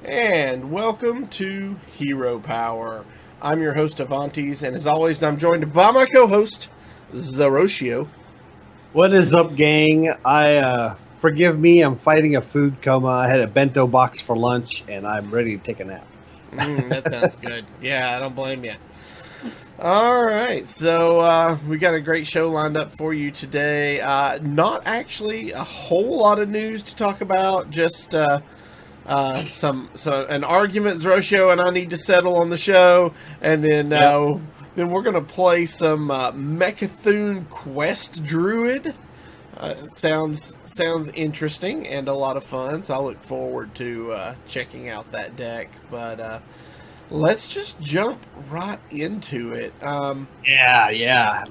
And welcome to Hero Power. I'm your host, Avantes, and as always, I'm joined by my co-host, Zeroshio. What is up, gang? Forgive me, I'm fighting a food coma. I had a bento box for lunch, and I'm ready to take a nap. That sounds good. Yeah, I don't blame you. All right, so we got a great show lined up for you today. Not actually a whole lot of news to talk about, just an argument Zeroshio and I need to settle on the show, and then then we're gonna play some Mecha'thun Quest Druid. Sounds interesting and a lot of fun, so I look forward to checking out that deck. But let's just jump right into it.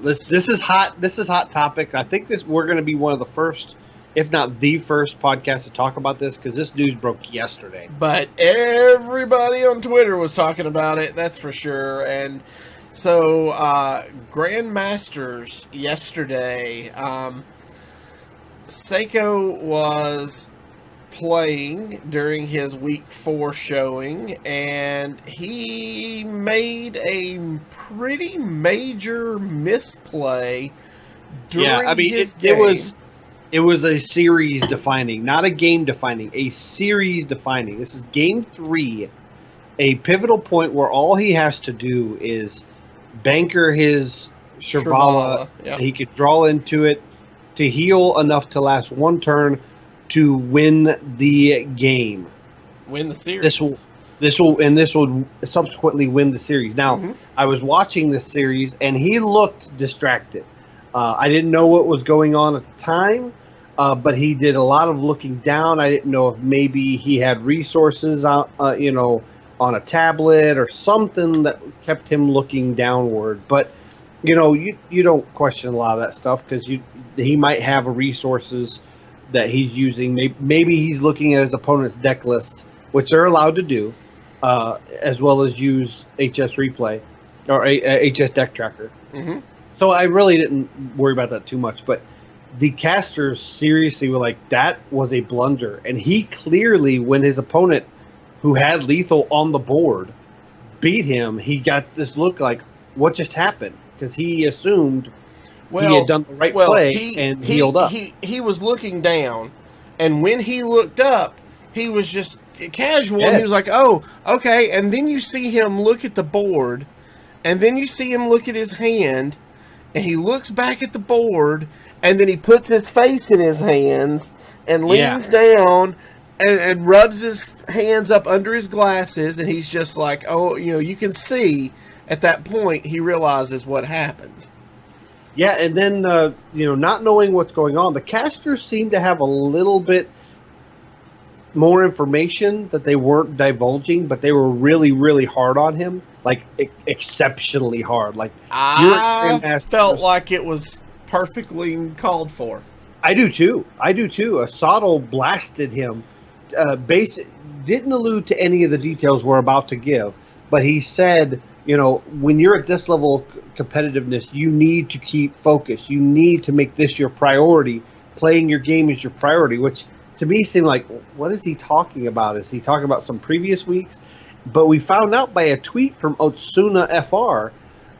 This is hot. This is hot topic. I think we're going to be one of the first, if not the first, podcast to talk about this because this news broke yesterday. But everybody on Twitter was talking about it. That's for sure. And so Grandmasters yesterday. Seiko was playing during his week 4 showing, and he made a pretty major misplay during his game. It was a series defining, not a game defining, a series defining. This is game 3, a pivotal point where all he has to do is banker his Shirvala. Yep. He could draw into it to heal enough to last one turn to win the game. Win the series. This will subsequently win the series. Now, I was watching this series and he looked distracted. I didn't know what was going on at the time, but he did a lot of looking down. I didn't know if maybe he had resources on a tablet or something that kept him looking downward. But you don't question a lot of that stuff because he might have resources that he's using. Maybe he's looking at his opponent's deck list, which they're allowed to do, as well as use HS Replay or HS Deck Tracker. So I really didn't worry about that too much. But the casters seriously were like, that was a blunder. And he clearly, when his opponent, who had lethal on the board, beat him, he got this look like, what just happened? Because he assumed he had done the right play and healed up. He was looking down, and when he looked up, he was just casual. Yeah. And he was like, oh, okay. And then you see him look at the board, and then you see him look at his hand, and he looks back at the board, and then he puts his face in his hands and leans down and rubs his hands up under his glasses, and he's just like, oh, you can see at that point he realizes what happened. Yeah, and then, not knowing what's going on, the casters seem to have a little bit more information that they weren't divulging, but they were really, really hard on him. Like, exceptionally hard. Like, I felt like it was perfectly called for. I do too. Asado blasted him. Didn't allude to any of the details we're about to give, but he said, when you're at this level of competitiveness, you need to keep focused. You need to make this your priority. Playing your game is your priority, which to me seemed like, what is he talking about? Is he talking about some previous weeks? But we found out by a tweet from Otsuna FR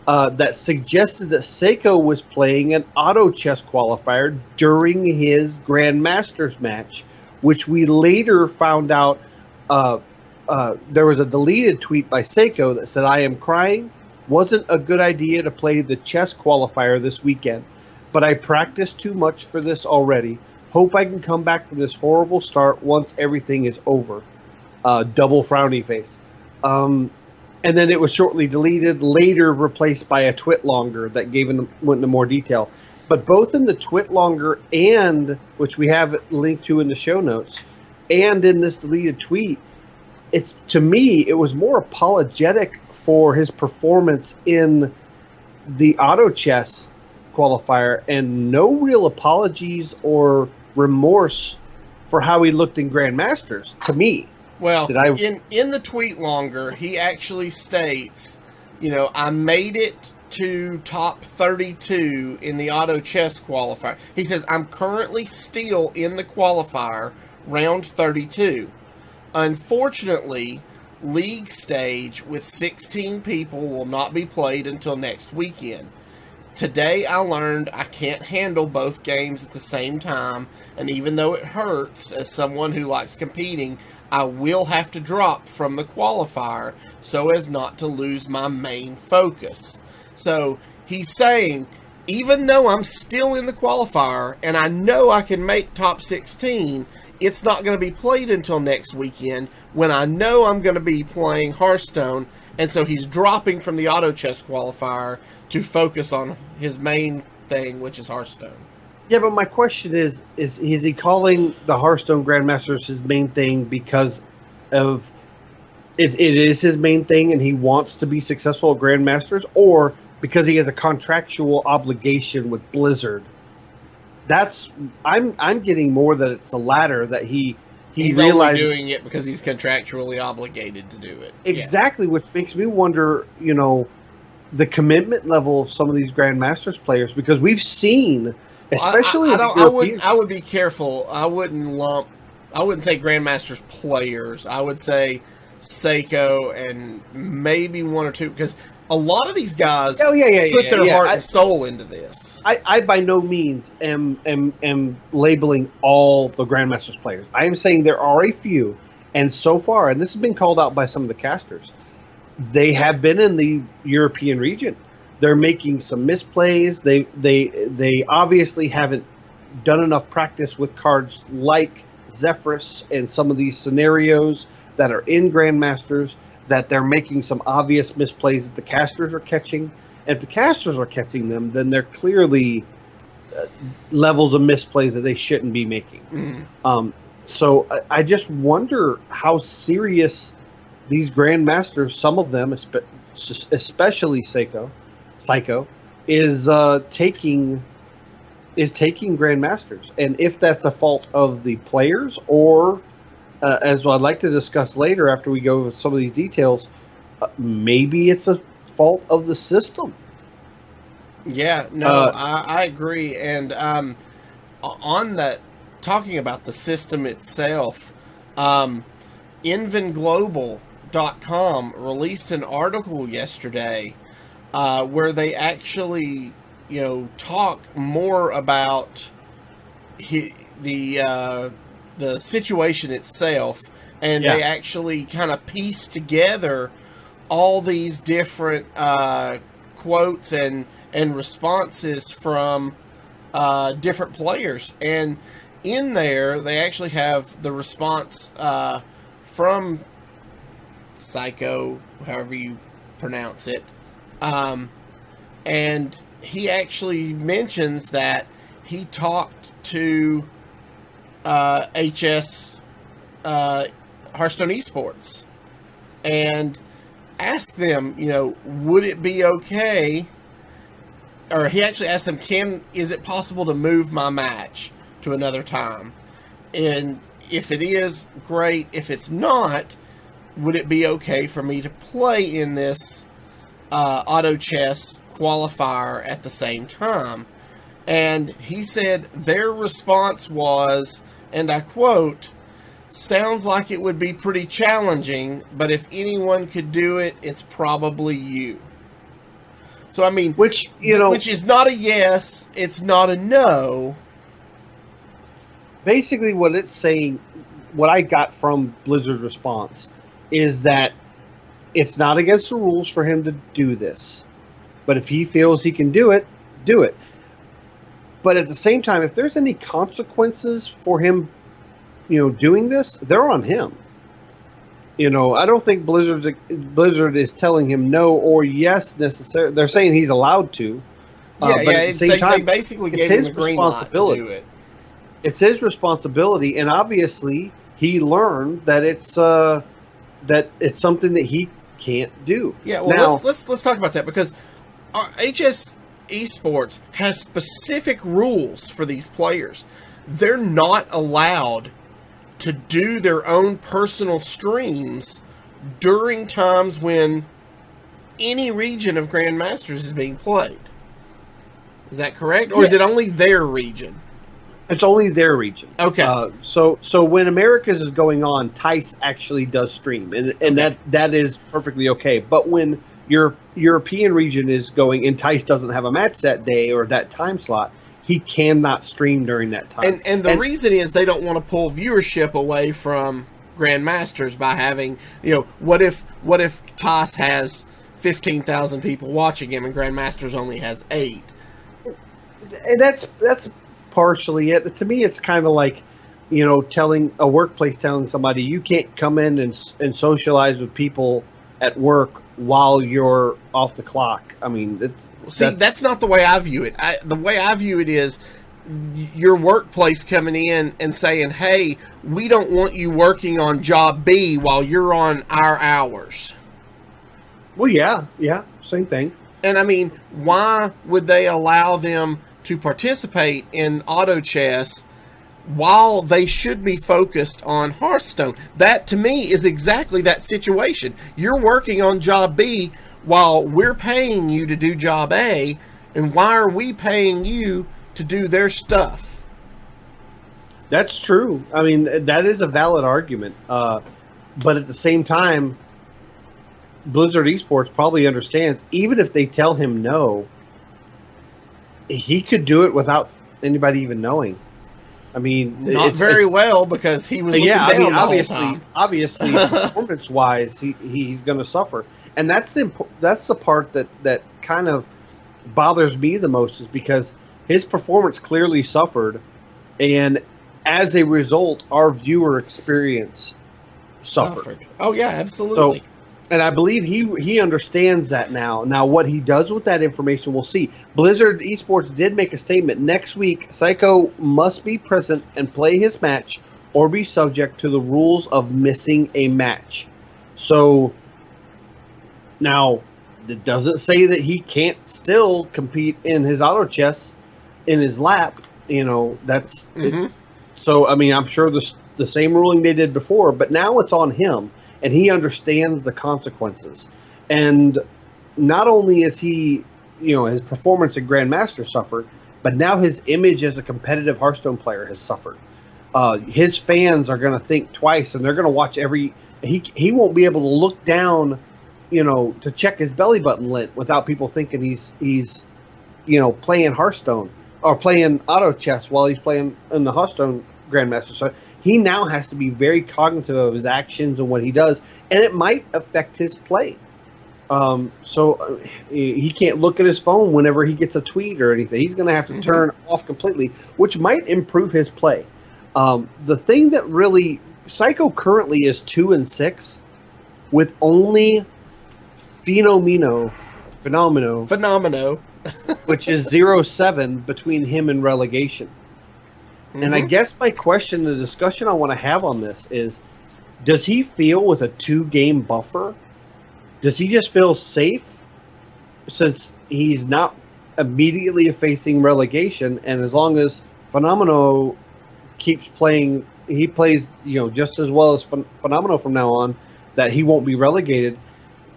that suggested that Seiko was playing an auto chess qualifier during his Grandmasters match, which we later found out there was a deleted tweet by Seiko that said, I am crying. Wasn't a good idea to play the chess qualifier this weekend, but I practiced too much for this already. Hope I can come back from this horrible start once everything is over. Double frowny face. And then it was shortly deleted, later replaced by a twit longer that went into more detail. But both in the twit longer and, which we have linked to in the show notes, and in this deleted tweet, to me, it was more apologetic for his performance in the auto chess qualifier and no real apologies or remorse for how he looked in Grandmasters, to me. Well, in the tweet longer, he actually states, I made it to top 32 in the auto chess qualifier. He says, I'm currently still in the qualifier, round 32. Unfortunately, League stage with 16 people will not be played until next weekend. Today I learned I can't handle both games at the same time, and even though it hurts as someone who likes competing, I will have to drop from the qualifier so as not to lose my main focus. So he's saying, even though I'm still in the qualifier and I know I can make top 16, it's not going to be played until next weekend when I know I'm going to be playing Hearthstone. And so he's dropping from the auto chess qualifier to focus on his main thing, which is Hearthstone. Yeah, but my question is he calling the Hearthstone Grandmasters his main thing because of it is his main thing and he wants to be successful at Grandmasters, or because he has a contractual obligation with Blizzard? I'm getting more that it's the latter, that he's only doing it because he's contractually obligated to do it. Exactly, which makes me wonder, the commitment level of some of these Grandmasters players, because we've seen, especially I would be careful. I wouldn't say Grandmasters players. I would say Seiko and maybe one or two, because a lot of these guys put their heart and soul into this. I by no means am labeling all the Grandmasters players. I am saying there are a few, and so far, and this has been called out by some of the casters, they have been in the European region. They're making some misplays. They obviously haven't done enough practice with cards like Zephyrus and some of these scenarios that are in Grandmasters, that they're making some obvious misplays that the casters are catching. And if the casters are catching them, then they're clearly levels of misplays that they shouldn't be making. So I just wonder how serious these Grandmasters, some of them, especially Seiko, is taking Grandmasters, and if that's a fault of the players, or as I'd like to discuss later after we go over some of these details, maybe it's a fault of the system. Yeah, no, I agree. And on that, talking about the system itself, InvenGlobal.com released an article yesterday where they actually, talk more about the situation itself, and they actually kind of piece together all these different quotes and responses from different players. And in there, they actually have the response from Seiko, however you pronounce it, and he actually mentions that he talked to HS Hearthstone Esports and asked them, would it be okay, or he actually asked them, is it possible to move my match to another time? And if it is, great. If it's not, would it be okay for me to play in this auto chess qualifier at the same time? And he said their response was, and I quote, "Sounds like it would be pretty challenging, but if anyone could do it, it's probably you." So, I mean, which is not a yes, it's not a no. Basically, what it's saying, what I got from Blizzard's response, is that it's not against the rules for him to do this. But if he feels he can do it, do it. But at the same time, if there's any consequences for him, doing this, they're on him. I don't think Blizzard is telling him no or yes necessarily. They're saying he's allowed to. But at the same time, they basically gave him the green light to do it. It's his responsibility, and obviously he learned that it's something that he can't do. Yeah, well, let's talk about that, because HS Esports has specific rules for these players. They're not allowed to do their own personal streams during times when any region of Grandmasters is being played. Is that correct? Or is it only their region? It's only their region. Okay. So when America's is going on, Tice actually does stream, and Okay. that is perfectly okay. But when your European region is going and Tice doesn't have a match that day or that time slot, he cannot stream during that time. And the reason is they don't want to pull viewership away from Grandmasters by having, what if Toss has 15,000 people watching him and Grandmasters only has 8? And that's partially it. To me, it's kind of like, telling a workplace, telling somebody you can't come in and socialize with people at work while you're off the clock. I mean, that's not the way I view it. The way I view it is your workplace coming in and saying, hey, we don't want you working on job B while you're on our hours. Well, yeah, same thing. And I mean, why would they allow them to participate in auto chess while they should be focused on Hearthstone? That, to me, is exactly that situation. You're working on job B while we're paying you to do job A, and why are we paying you to do their stuff? That's true. I mean, that is a valid argument. But at the same time, Blizzard Esports probably understands, even if they tell him no, he could do it without anybody even knowing. I mean, not very well, because he was looking down the whole time. Obviously, performance-wise, he's going to suffer, and that's the part that kind of bothers me the most, is because his performance clearly suffered, and as a result, our viewer experience suffered. Oh yeah, absolutely. So, and I believe he understands that now. Now, what he does with that information, we'll see. Blizzard Esports did make a statement. Next week, Seiko must be present and play his match or be subject to the rules of missing a match. So, now, it doesn't say that he can't still compete in his auto chess in his lap. That's... Mm-hmm. So, I mean, I'm sure the same ruling they did before, but now it's on him. And he understands the consequences. And not only is he, his performance at Grandmaster suffered, but now his image as a competitive Hearthstone player has suffered. His fans are going to think twice, and they're going to watch he won't be able to look down, to check his belly button lint without people thinking he's playing Hearthstone or playing auto chess while he's playing in the Hearthstone Grandmaster. So he now has to be very cognitive of his actions and what he does, and it might affect his play. So he can't look at his phone whenever he gets a tweet or anything. He's going to have to turn off completely, which might improve his play. The thing that really... Seiko currently is 2-6 with only Phenomeno, which is 0-7 between him and relegation. And I guess my question, the discussion I want to have on this is, does he feel with a 2-game buffer, does he just feel safe since he's not immediately facing relegation, and as long as Phenomeno keeps playing, he plays just as well as Phenomeno from now on, that he won't be relegated?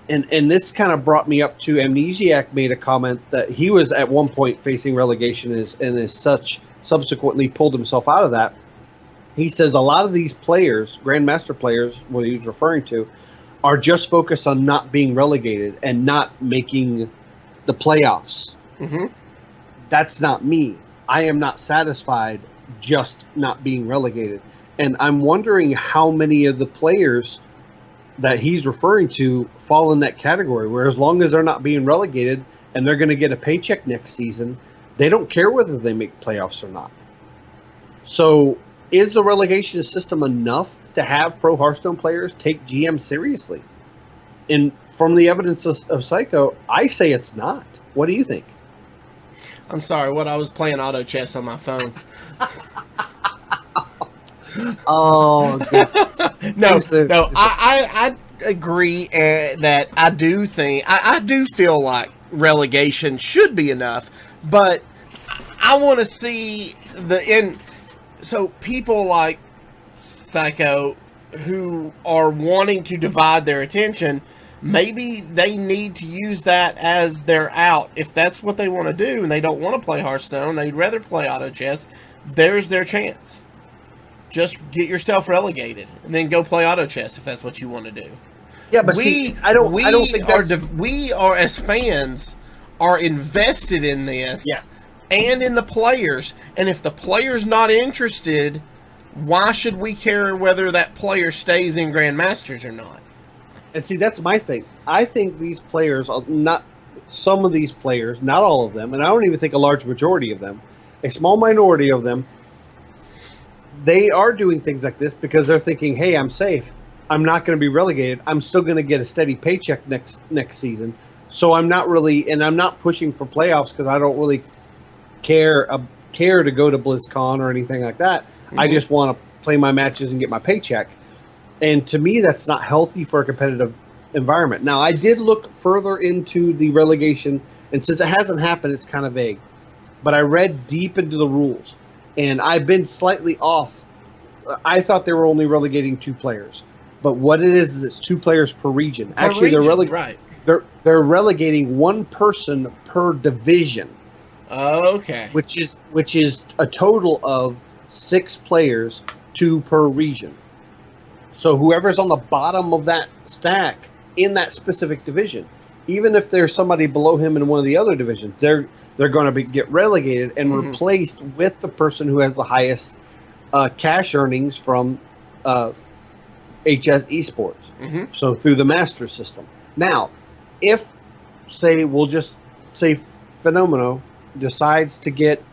And this kind of brought me up to Amnesiac made a comment that he was at one point facing relegation and as such subsequently pulled himself out of that. He says a lot of these players, Grandmaster players, what he was referring to, are just focused on not being relegated and not making the playoffs. Mm-hmm. That's not me. I am not satisfied just not being relegated. And I'm wondering how many of the players that he's referring to fall in that category, where as long as they're not being relegated and they're going to get a paycheck next season, they don't care whether they make playoffs or not. So is the relegation system enough to have pro Hearthstone players take GM seriously? And from the evidence of Seiko, I say it's not. What do you think? I'm sorry, I was playing auto chess on my phone. Oh, no. I agree that I do think I do feel like relegation should be enough, but I want to see so people like Seiko who are wanting to divide their attention, maybe they need to use that as their out. If that's what they want to do and they don't want to play Hearthstone, they'd rather play auto chess, there's their chance. Just get yourself relegated and then go play auto chess if that's what you want to do. Yeah, but I don't think we are as fans are invested in this. Yes. And in the players. And if the player's not interested, why should we care whether that player stays in Grandmasters or not? And see, that's my thing. I think these players, not some of these players, not all of them, and I don't even think a large majority of them, a small minority of them, they are doing things like this because they're thinking, hey, I'm safe. I'm not going to be relegated. I'm still going to get a steady paycheck next season. So I'm not really, and I'm not pushing for playoffs because I don't really care to go to BlizzCon or anything like that. Mm-hmm. I just want to play my matches and get my paycheck. And to me, that's not healthy for a competitive environment. Now, I did look further into the relegation, and since it hasn't happened, it's kind of vague. But I read deep into the rules, and I've been slightly off. I thought they were only relegating 2 players. But what it is it's 2 players per region. Actually, they're relegating 1 person per division. Okay. Which is a total of 6 players, 2 per region. So whoever's on the bottom of that stack in that specific division, even if there's somebody below him in one of the other divisions, they're going to get relegated and replaced with the person who has the highest cash earnings from HS Esports. Mm-hmm. So through the master system. Now, if we'll just say Phenomeno decides to get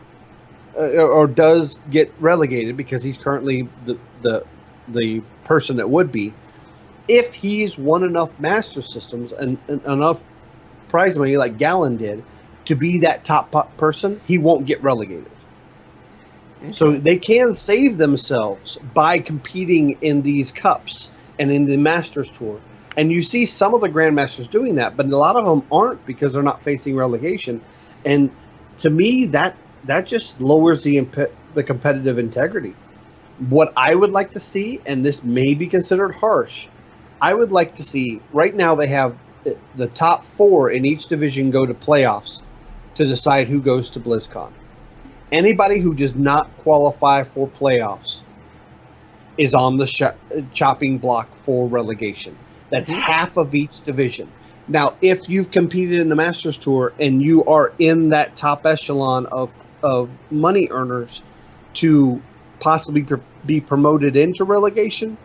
or does get relegated because he's currently the person that would be, if he's won enough master systems and enough prize money like Gallon did to be that top person, he won't get relegated. Okay. So they can save themselves by competing in these cups and in the Masters Tour. And you see some of the Grandmasters doing that, but a lot of them aren't because they're not facing relegation. And to me, that just lowers the competitive integrity. What I would like to see, and this may be considered harsh, I would like to see, right now they have the top 4 in each division go to playoffs to decide who goes to BlizzCon. Anybody who does not qualify for playoffs is on the chopping block for relegation. That's half of each division. Now, if you've competed in the Masters Tour and you are in that top echelon of money earners to possibly be promoted into relegation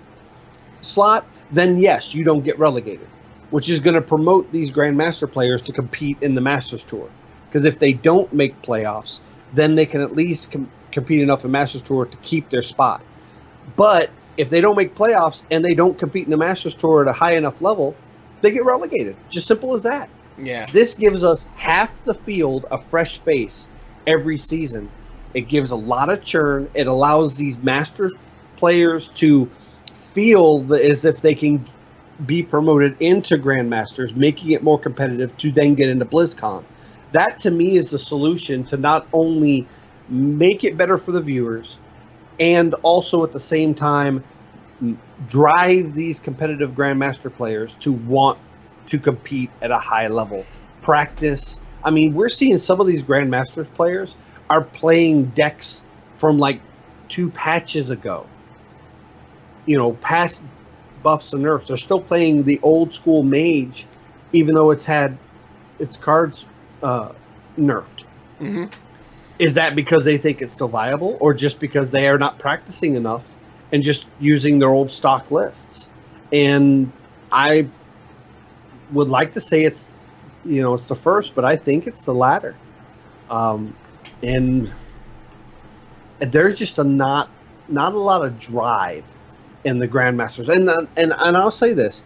slot, then yes, you don't get relegated, which is going to promote these Grandmaster players to compete in the Masters Tour. Because if they don't make playoffs, then they can at least compete enough in Masters Tour to keep their spot. But if they don't make playoffs and they don't compete in the Masters Tour at a high enough level, they get relegated. Just simple as that. Yeah. This gives us half the field a fresh face every season. It gives a lot of churn. It allows these Masters players to feel as if they can be promoted into Grandmasters, making it more competitive to then get into BlizzCon. That, to me, is the solution to not only make it better for the viewers and also at the same time drive these competitive Grandmaster players to want to compete at a high level. Practice. I mean, we're seeing some of these Grandmasters players are playing decks from like 2 patches ago. Past buffs and nerfs. They're still playing the old school mage, even though it's had its cards nerfed. Mm-hmm. Is that because they think it's still viable, or just because they are not practicing enough and just using their old stock lists? And I would like to say it's the first, but I think it's the latter. And there's just not a lot of drive in the Grandmasters. And I'll say this.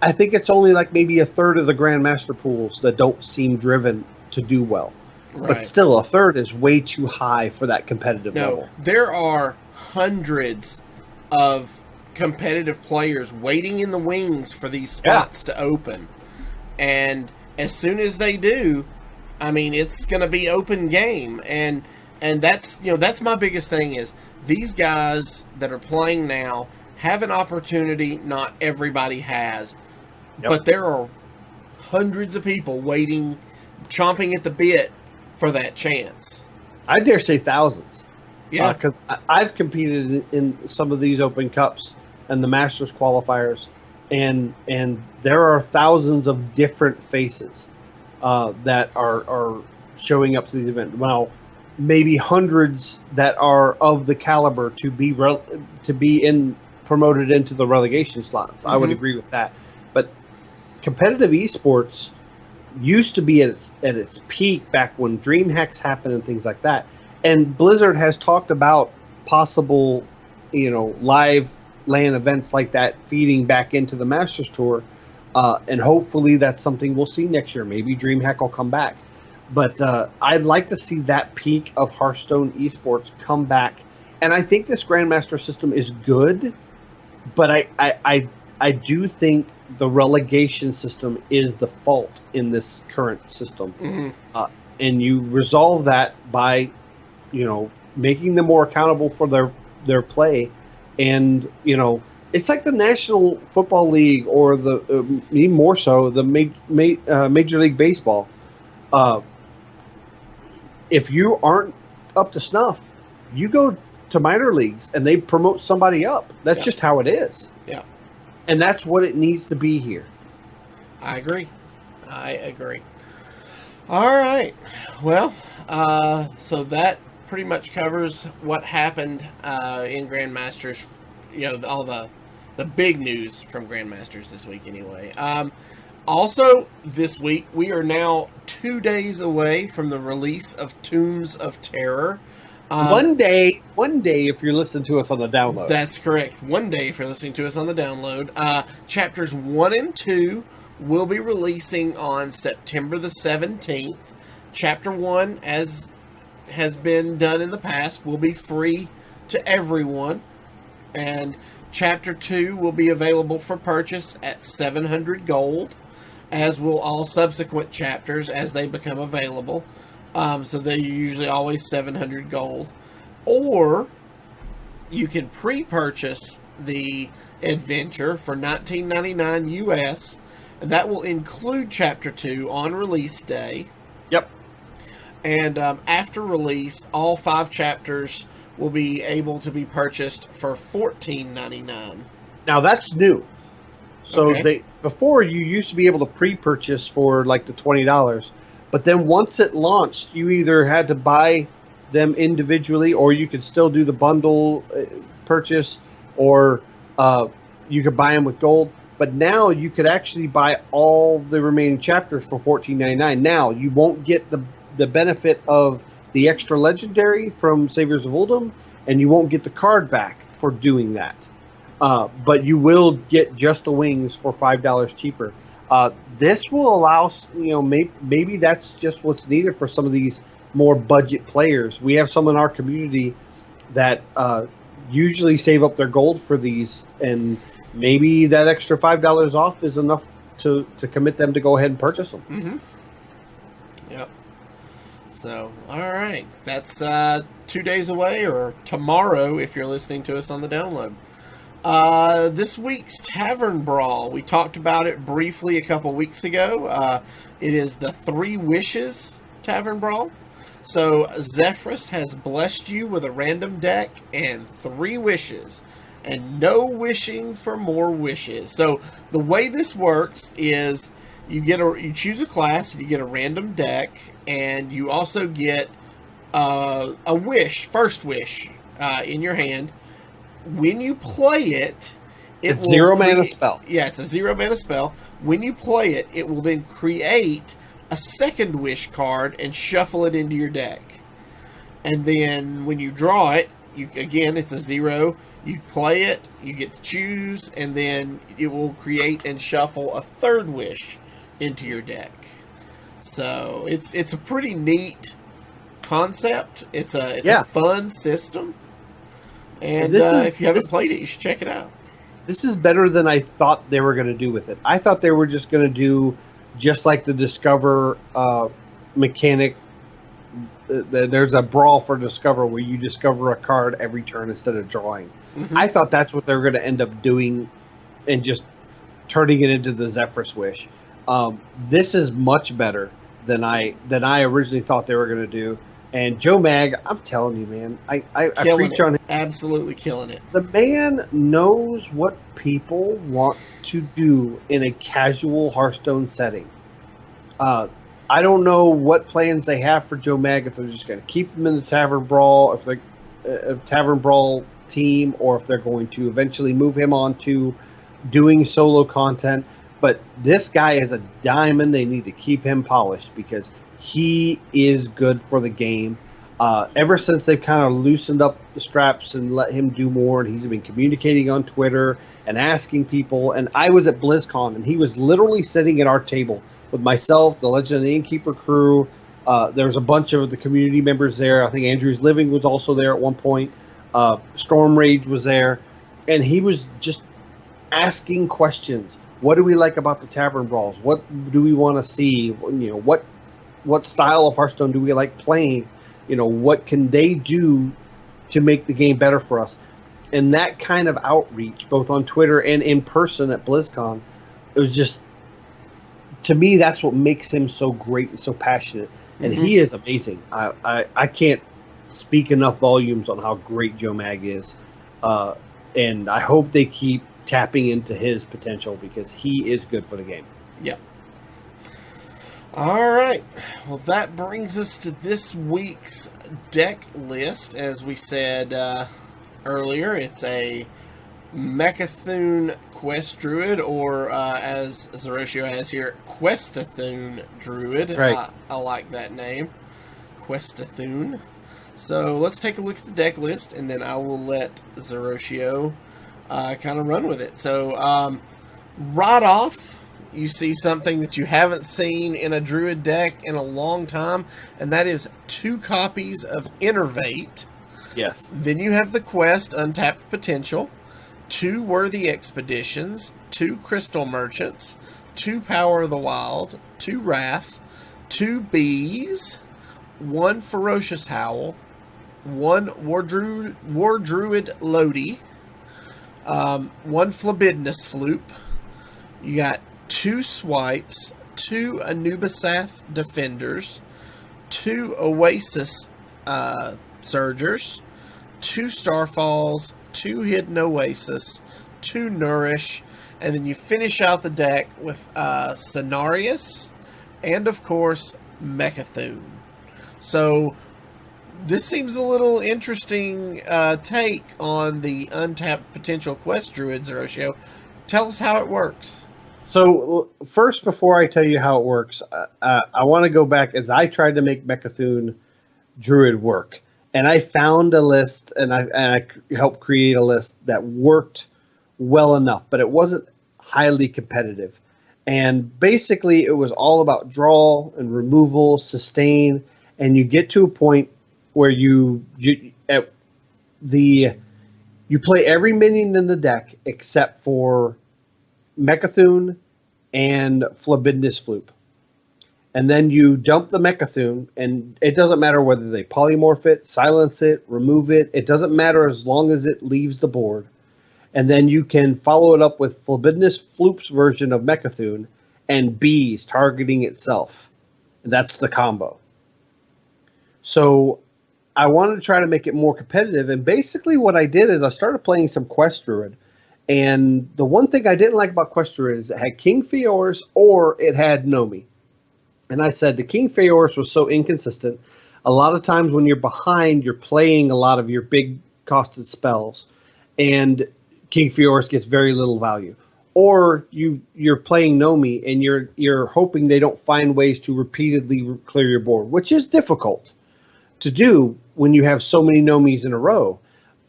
I think it's only like maybe a third of the Grandmaster pools that don't seem driven to do well. Right. But still, a third is way too high for that competitive level. There are hundreds of competitive players waiting in the wings for these spots to open. And as soon as they do, I mean, it's going to be open game. And that's my biggest thing is these guys that are playing now have an opportunity not everybody has. Yep. But there are hundreds of people waiting, chomping at the bit for that chance. I dare say thousands. Yeah. Because I've competed in some of these Open Cups and the Masters qualifiers, and there are thousands of different faces that are showing up to the event. Well, maybe hundreds that are of the caliber to be promoted into the relegation slots. I would agree with that. But competitive esports used to be at its peak back when DreamHacks happened and things like that. And Blizzard has talked about possible, live LAN events like that feeding back into the Masters Tour. And hopefully that's something we'll see next year. Maybe DreamHack will come back. But I'd like to see that peak of Hearthstone esports come back. And I think this Grandmaster system is good, but I do think the relegation system is the fault in this current system. And you resolve that by, making them more accountable for their play. And, it's like the National Football League or the even more so, the Major League Baseball. If you aren't up to snuff, you go to minor leagues and they promote somebody up. That's just how it is. Yeah. And that's what it needs to be here. I agree. All right. Well, so that pretty much covers what happened in Grandmasters. All the big news from Grandmasters this week anyway. Also, this week, we are now 2 days away from the release of Tombs of Terror. One day, if you're listening to us on the download. That's correct. One day, if you're listening to us on the download. Chapters 1 and 2 will be releasing on September the 17th. Chapter 1, as has been done in the past, will be free to everyone. And Chapter 2 will be available for purchase at 700 gold, as will all subsequent chapters as they become available. So they're usually always 700 gold. Or you can pre-purchase the adventure for $19.99 US, and that will include Chapter 2 on release day. Yep. And after release, all 5 chapters will be able to be purchased for $14.99. Now that's new. So Okay. before you used to be able to pre-purchase for like the $20, but then once it launched, you either had to buy them individually, or you could still do the bundle purchase, or you could buy them with gold. But now you could actually buy all the remaining chapters for $14.99. Now you won't get the benefit of the extra legendary from Saviors of Uldum, and you won't get the card back for doing that. But you will get just the wings for $5 cheaper. This will allow, maybe that's just what's needed for some of these more budget players. We have some in our community that usually save up their gold for these, and maybe that extra $5 off is enough to commit them to go ahead and purchase them. Mm-hmm. Yep. So, all right. That's 2 days away, or tomorrow if you're listening to us on the download. This week's Tavern Brawl, we talked about it briefly a couple weeks ago. It is the 3 Wishes Tavern Brawl. So Zephyrus has blessed you with a random deck and 3 wishes, and no wishing for more wishes. So the way this works is you choose a class, you get a random deck, and you also get a wish, first wish, in your hand. When you play it, it's 0 mana spell. Yeah, it's a 0 mana spell. When you play it, it will then create a second wish card and shuffle it into your deck. And then when you draw it, it's a 0. You play it, you get to choose, and then it will create and shuffle a third wish into your deck. So it's a pretty neat concept. It's a fun system. And if you haven't played it, you should check it out. This is better than I thought they were going to do with it. I thought they were just going to do just like the Discover mechanic. There's a brawl for Discover where you discover a card every turn instead of drawing. Mm-hmm. I thought that's what they were going to end up doing and just turning it into the Zephyrus Wish. This is much better than I originally thought they were going to do. And Joe Mag, I'm telling you, man, I Killing preach it. on him. Absolutely killing it. The man knows what people want to do in a casual Hearthstone setting. Uh, I don't know what plans they have for Joe Mag, if they're just going to keep him in the Tavern Brawl, if they're a Tavern Brawl team, or if they're going to eventually move him on to doing solo content. But this guy is a diamond. They need to keep him polished because he is good for the game. Ever since they've kind of loosened up the straps and let him do more, and he's been communicating on Twitter and asking people. And I was at BlizzCon, and he was literally sitting at our table with myself, the Legend of the Innkeeper crew. There was a bunch of the community members there. I think Andrew's Living was also there at one point. Storm Rage was there. And he was just asking questions. What do we like about the Tavern Brawls? What do we want to see? What style of Hearthstone do we like playing? What can they do to make the game better for us? And that kind of outreach, both on Twitter and in person at BlizzCon, it was just, to me, that's what makes him so great and so passionate. And he is amazing. I can't speak enough volumes on how great Joe Mag is. And I hope they keep tapping into his potential because he is good for the game. Yeah. All right. Well, that brings us to this week's deck list. As we said earlier, it's a Mecha'thun Quest Druid, or as Zeroshio has here, Questathun Druid. Right. I like that name, Questathun. So let's take a look at the deck list, and then I will let Zeroshio kind of run with it. So right off, you see something that you haven't seen in a Druid deck in a long time, and that is 2 copies of Innervate. Yes. Then you have the Quest Untapped Potential, 2 Worthy Expeditions, 2 Crystal Merchants, 2 Power of the Wild, 2 Wrath, 2 Bees, 1 Ferocious Howl, 1 War Druid Lodi, 1 Phlebidnus Floop. You got 2 Swipes, 2 Anubisath Defenders, 2 Oasis Surgers, 2 Starfalls, 2 Hidden Oasis, 2 Nourish, and then you finish out the deck with Cenarius, and of course, Mecha'thun. So, this seems a little interesting take on the Untapped Potential Quest Druid, Zeroshio. Tell us how it works. So first, before I tell you how it works, I want to go back as I tried to make Mecha'thun Druid work. And I found a list, and I helped create a list that worked well enough, but it wasn't highly competitive. And basically, it was all about draw and removal, sustain, and you get to a point where you play every minion in the deck except for Mecha'thun and Phlebidnus Floop. And then you dump the Mecha'thun, and it doesn't matter whether they polymorph it, silence it, remove it. It doesn't matter as long as it leaves the board. And then you can follow it up with Phlebidnus Floop's version of Mecha'thun and Bees targeting itself. And that's the combo. So I wanted to try to make it more competitive. And basically what I did is I started playing some Quest Druid. And the one thing I didn't like about Quest Druid is it had King Feors or it had Nomi. And I said the King Feors was so inconsistent. A lot of times when you're behind, you're playing a lot of your big costed spells. And King Feors gets very little value. Or you're playing Nomi and you're hoping they don't find ways to repeatedly clear your board, which is difficult to do when you have so many Nomis in a row.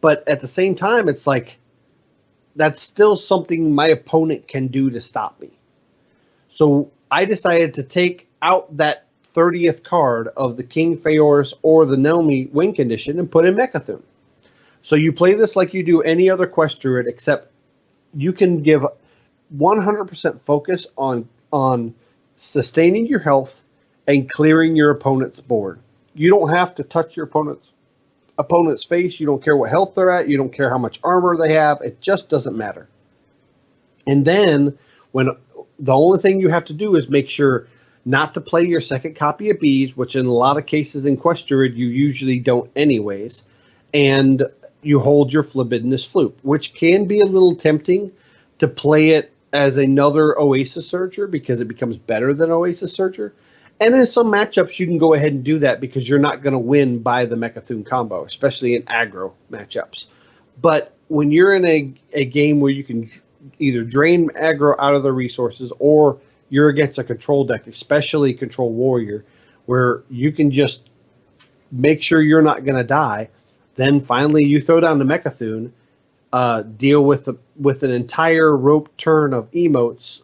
But at the same time, it's like, that's still something my opponent can do to stop me. So I decided to take out that 30th card of the King Feors or the Nomi win condition and put in Mecha'thun. So you play this like you do any other Quest Druid, except you can give 100% focus on sustaining your health and clearing your opponent's board. You don't have to touch your opponent's face. You don't care what health they're at. You don't care how much armor they have. It just doesn't matter. And then when the only thing you have to do is make sure not to play your second copy of bees, which in a lot of cases in Quest Druid you usually don't anyways, and you hold your Phlebidinous Flute, which can be a little tempting to play it as another Oasis Searcher because it becomes better than Oasis Searcher. And in some matchups, you can go ahead and do that because you're not going to win by the Mecha'thun combo, especially in aggro matchups. But when you're in a game where you can either drain aggro out of the resources or you're against a control deck, especially Control Warrior, where you can just make sure you're not going to die, then finally you throw down the Mecha'thun, deal with an entire rope turn of emotes,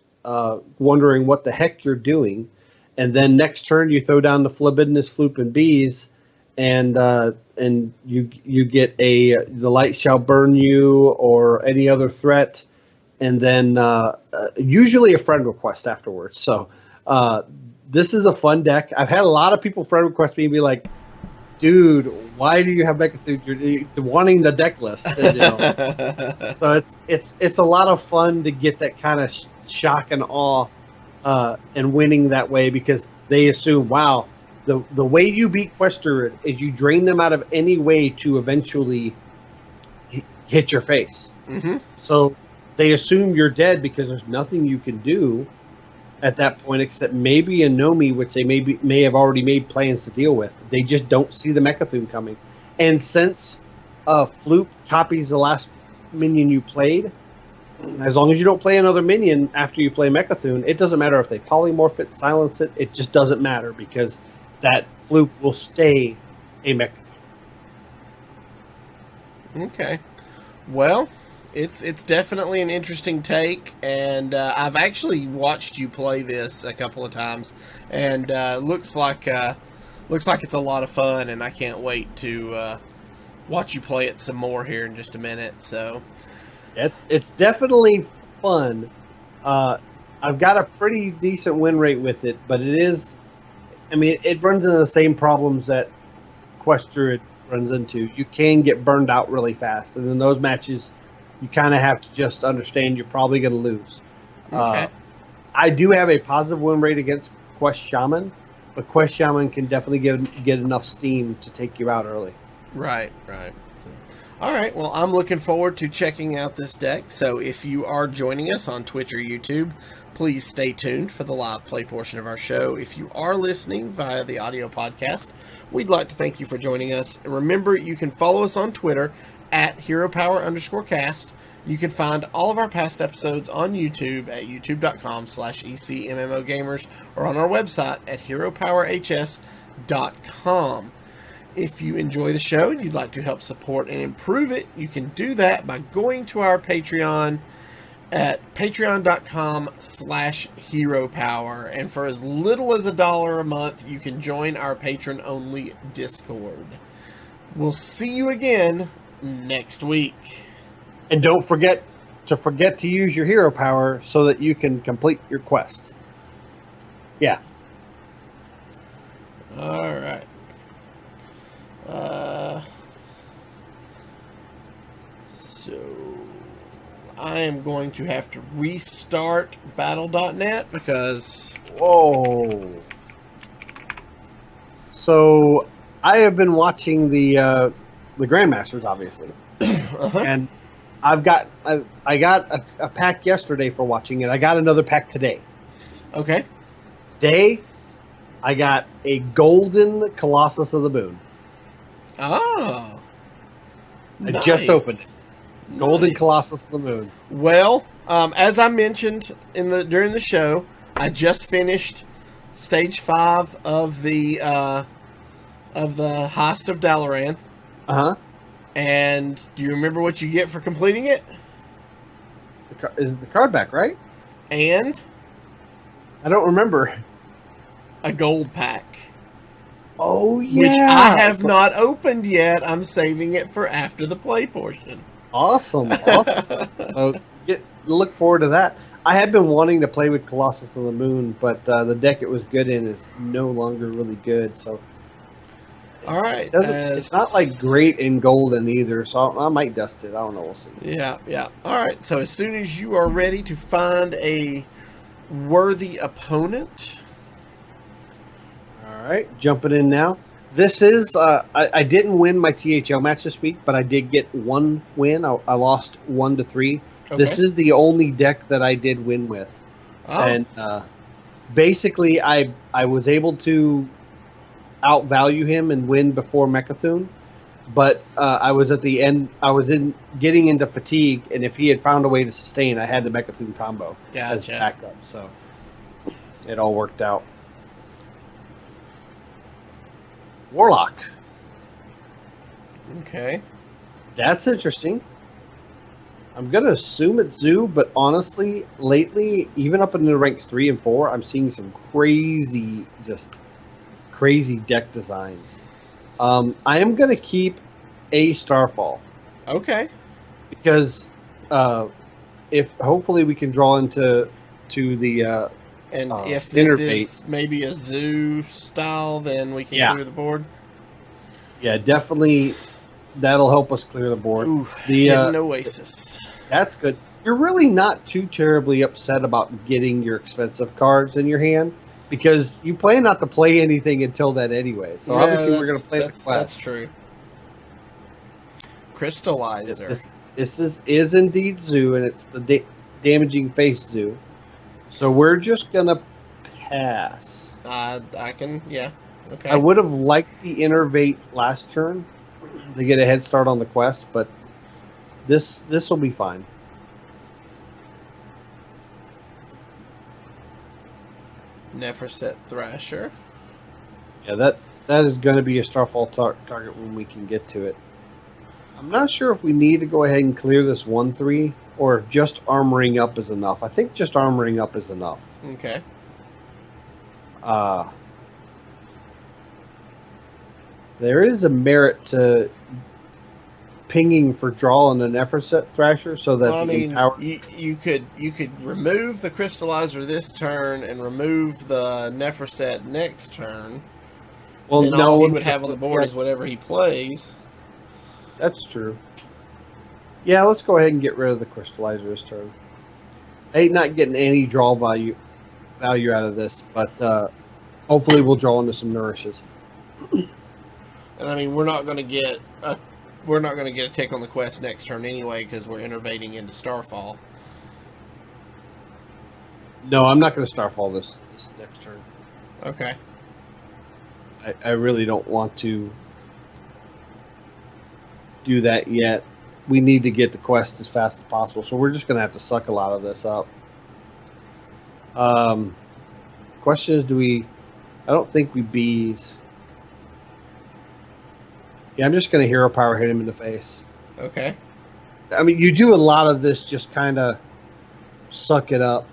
wondering what the heck you're doing. And then next turn you throw down the Phlebidinous Flute and Bees, and you get the Light Shall Burn You or any other threat, and then usually a friend request afterwards. So this is a fun deck. I've had a lot of people friend request me and be like, dude, why do you have Mecha'thun? You're wanting the deck list. And, so it's a lot of fun to get that kind of shock and awe and winning that way, because they assume, wow, the way you beat Quest Druid is you drain them out of any way to eventually hit your face. Mm-hmm. So they assume you're dead because there's nothing you can do at that point except maybe a Nomi, which they may have already made plans to deal with. They just don't see the Mecha'thun coming. And since Flute copies the last minion you played, as long as you don't play another minion after you play Mecha'thun, it doesn't matter if they polymorph it, silence it, it just doesn't matter because that Flute will stay a Mecha'thun. Okay. Well, it's definitely an interesting take, and I've actually watched you play this a couple of times, and looks like it's a lot of fun, and I can't wait to watch you play it some more here in just a minute. So it's definitely fun. I've got a pretty decent win rate with it, but it runs into the same problems that Quest Druid runs into. You can get burned out really fast, and in those matches you kind of have to just understand you're probably going to lose. Okay. I do have a positive win rate against Quest Shaman, but Quest Shaman can definitely get enough steam to take you out early. Right. All right, well, I'm looking forward to checking out this deck, so if you are joining us on Twitch or YouTube, please stay tuned for the live play portion of our show. If you are listening via the audio podcast, we'd like to thank you for joining us. And remember, you can follow us on Twitter at HeroPower_cast. You can find all of our past episodes on YouTube at youtube.com/ECMMOGamers or on our website at HeroPowerHS.com. If you enjoy the show and you'd like to help support and improve it, you can do that by going to our Patreon at patreon.com/HeroPower. And for as little as $1 a month, you can join our patron-only Discord. We'll see you again next week. And don't forget to use your hero power so that you can complete your quest. Yeah. All right. So I am going to have to restart battle.net because... Whoa. So I have been watching the Grandmasters, obviously. Uh-huh. And I got a pack yesterday for watching it. I got another pack today. Okay. Today, I got a golden Colossus of the Moon. Oh. I just opened. Golden Colossus of the Moon. Well, as I mentioned during the show, I just finished stage 5 of the Heist of Dalaran. Uh-huh. And do you remember what you get for completing it? Is it the card back, right? And I don't remember. A gold pack. Oh, yeah. Which I have not opened yet. I'm saving it for after the play portion. Awesome. So look forward to that. I have been wanting to play with Colossus of the Moon, but the deck it was good in is no longer really good. So, all right. It's not like great in golden either, so I might dust it. I don't know. We'll see. Yeah. All right. So as soon as you are ready to find a worthy opponent, All right, jumping in now. This is I didn't win my THL match this week, but I did get one win. I lost 1-3. Okay. This is the only deck that I did win with, and basically I was able to outvalue him and win before Mecha'thun, but I was at the end. I was getting into fatigue, and if he had found a way to sustain, I had the Mecha'thun combo as backup. So it all worked out. Warlock. Okay. That's interesting. I'm going to assume it's Zoo, but honestly, lately, even up into ranks 3 and 4, I'm seeing some crazy deck designs. I am going to keep a Starfall. Okay. Because if hopefully we can draw into the and if this is maybe a Zoo style, then we can clear the board. Yeah, definitely. That'll help us clear the board. Ooh, Hidden Oasis. That's good. You're really not too terribly upset about getting your expensive cards in your hand because you plan not to play anything until then anyway. So obviously we're going to play the quest. That's true. Crystallizer. This is indeed Zoo, and it's the damaging face Zoo. So we're just going to pass. I can, yeah. Okay. I would have liked the Innervate last turn to get a head start on the quest, but this will be fine. Neferset Thrasher. Yeah, that is going to be a Starfall target when we can get to it. I'm not sure if we need to go ahead and clear this 1/3 or if just armoring up is enough. I think just armoring up is enough. Okay. There is a merit to pinging for drawing an Neferset Thrasher so that you could remove the Crystallizer this turn and remove the Neferset next turn. Well, and all he would have on the board is whatever he plays. That's true. Yeah, let's go ahead and get rid of the Crystallizer this turn. I ain't not getting any draw value out of this, but hopefully we'll draw into some nourishes. And I mean, we're not going to get a tick on the quest next turn anyway because we're innervating into Starfall. No, I'm not going to Starfall this next turn. Okay. I really don't want to do that yet. We need to get the quest as fast as possible, so we're just going to have to suck a lot of this up. Question is, I don't think we bees. Yeah, I'm just going to hero power hit him in the face. Okay. I mean, you do a lot of this just kind of suck it up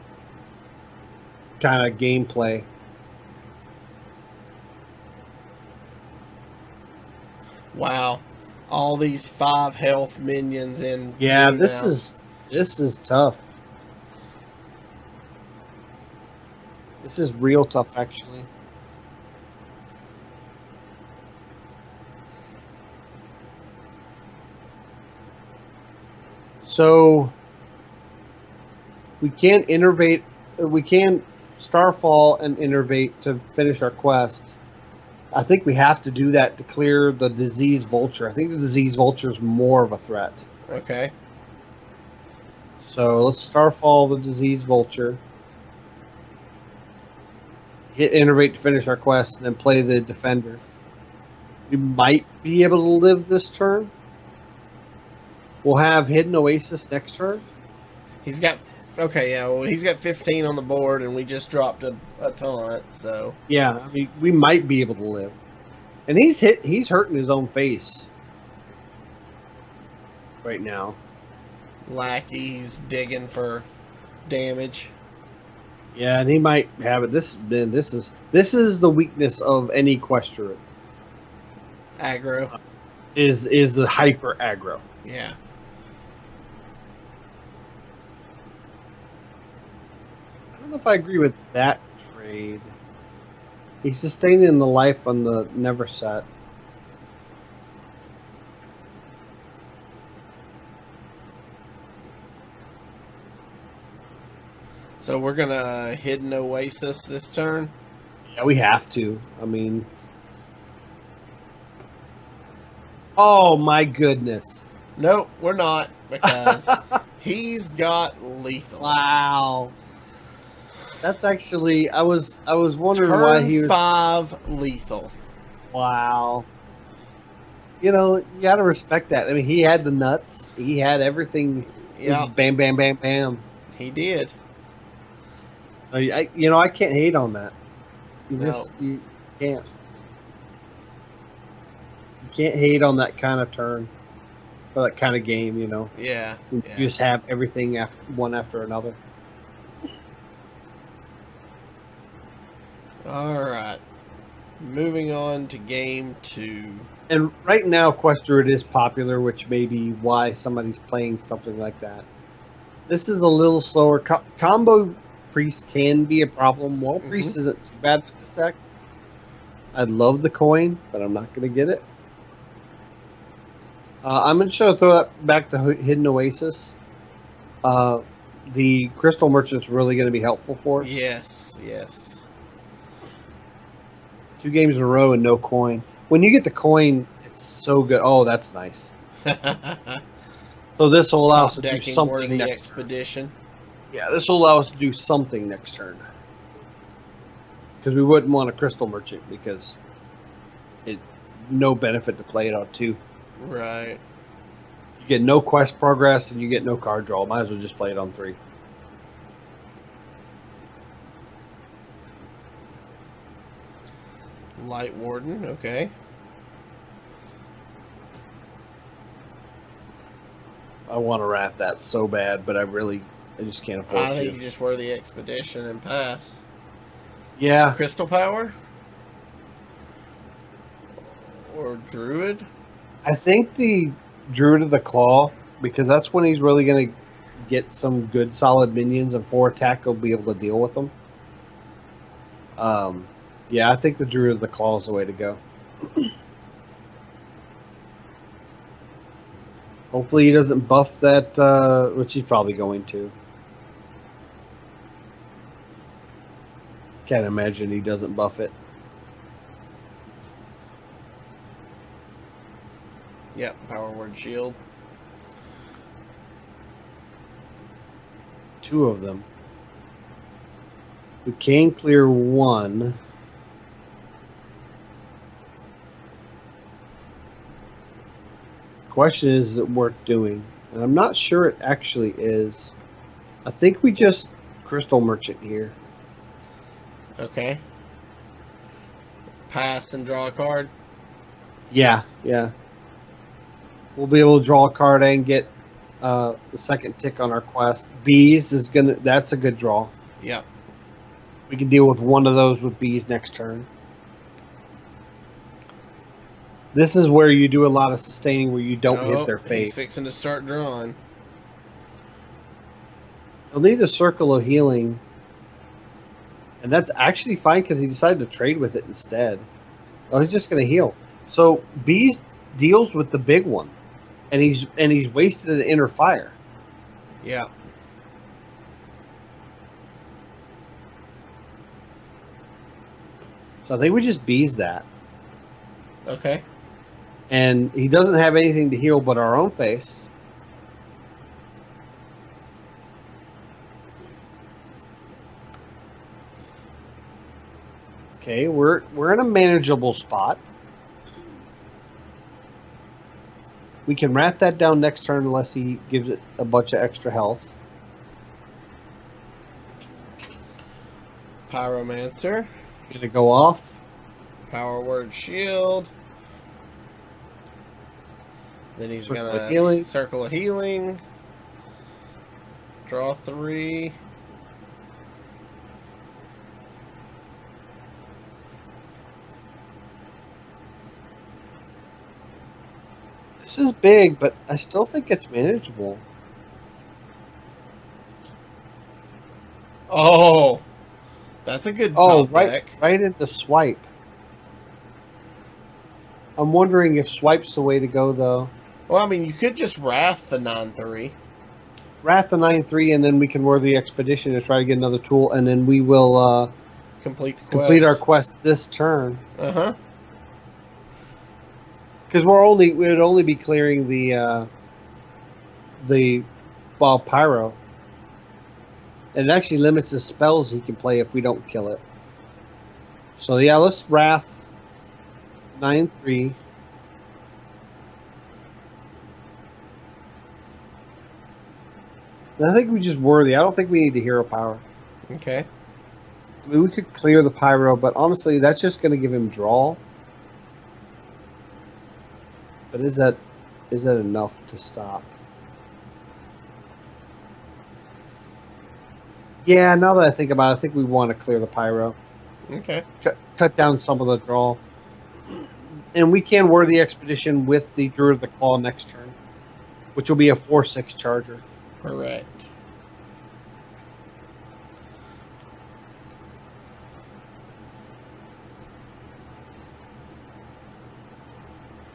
kind of gameplay. Wow. All these 5 health minions in. Yeah, this is tough. This is real tough, actually. So we can't innervate. We can Starfall and innervate to finish our quest. I think we have to do that to clear the Disease Vulture. I think the Disease Vulture is more of a threat. Okay. So let's Starfall the Disease Vulture. Hit innervate to finish our quest, and then play the Defender. We might be able to live this turn. We'll have Hidden Oasis next turn. He's got... Okay, yeah, well, he's got 15 on the board, and we just dropped a taunt, so... Yeah, I mean, we might be able to live. And he's hurting his own face right now. Lackey's digging for damage. Yeah, and he might have it. This is the weakness of any Quest Druid. Aggro. Is the hyper aggro. Yeah. I don't know if I agree with that trade. He's sustaining the life on the Neverset. So we're gonna Hidden Oasis this turn? Yeah, we have to. I mean, oh my goodness! Nope, we're not, because he's got lethal. Wow, that's actually I was wondering Turn why he was 5 lethal. wow. You know, you got to respect that. I mean, he had the nuts. He had everything. Yeah, Bam, bam, bam, bam. he did. I can't hate on that. No. You can't. You can't hate on that kind of turn or that kind of game. You know, Yeah. you Yeah. just have everything one after another. All right. Moving on to game 2. And right now, Quest Druid is popular, which may be why somebody's playing something like that. This is a little slower. Combo Priest can be a problem. Wall Priest isn't too bad with this deck. I'd love the coin, but I'm not going to get it. I'm going to throw that back to Hidden Oasis. The Crystal Merchant's really going to be helpful for us. Yes, yes. 2 games in a row and no coin. When you get the coin, it's so good. Oh, that's nice. So this will allow us to do something next expedition. Yeah, this will allow us to do something next turn. Because we wouldn't want a Crystal Merchant because it no benefit to play it on 2. Right. You get no quest progress and you get no card draw. Might as well just play it on 3. Light Warden, okay. I want to wrath that so bad, but I just can't afford I think to. you just wear the expedition and pass. Yeah. Crystal Power? Or Druid? I think the Druid of the Claw, because that's when he's really going to get some good solid minions and 4 attack will be able to deal with them. Yeah, I think the Druid of the Claw is the way to go. Hopefully he doesn't buff that, which he's probably going to. Can't imagine he doesn't buff it. Yep, Power Word Shield. 2 of them. We can clear 1. Question is it worth doing? And I'm not sure it actually is. I think we just Crystal Merchant here. Okay. Pass and draw a card. Yeah. We'll be able to draw a card and get the second tick on our quest. Bees that's a good draw. Yep. We can deal with one of those with bees next turn. This is where you do a lot of sustaining where you don't hit their face. He's fixing to start drawing. He'll need a Circle of Healing. And that's actually fine because he decided to trade with it instead. Oh, he's just going to heal. So Beast deals with the big one. And he's wasted an Inner Fire. Yeah. So I think we just Bees that. Okay. And he doesn't have anything to heal but our own face. Okay, we're in a manageable spot. We can rat that down next turn unless he gives it a bunch of extra health. Pyromancer. Gonna go off. Power Word Shield. Then he's Circle gonna of Healing. Circle of Healing. Draw 3. This is big, but I still think it's manageable. Oh, that's a good top deck. Right into swipe. I'm wondering if swipe's the way to go, though. Well, I mean, you could just Wrath the 9/3. Wrath the 9/3, and then we can wear the Expedition to try to get another tool, and then we will Complete the quest. Complete our quest this turn. Uh-huh. Because we would only be clearing the pyro. And it actually limits the spells he can play if we don't kill it. So yeah, let's Wrath 9/3. I think we just worthy. I don't think we need the hero power. Okay. I mean, we could clear the pyro, but honestly, that's just going to give him draw. But is that enough to stop? Yeah, now that I think about it, I think we want to clear the pyro. Okay. Cut down some of the draw. And we can worthy expedition with the Druid of the Claw next turn, which will be a 4/6 charger. Correct.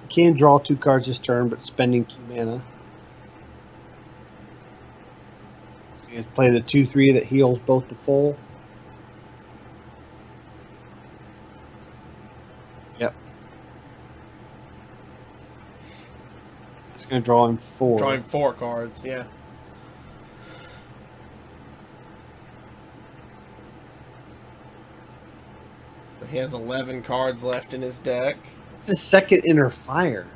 Can draw 2 cards this turn, but spending 2 mana. So you play the 2/3 that heals both the full. Yep. It's going to draw him 4. Drawing 4 cards, yeah. He has 11 cards left in his deck. It's his second Inner Fire.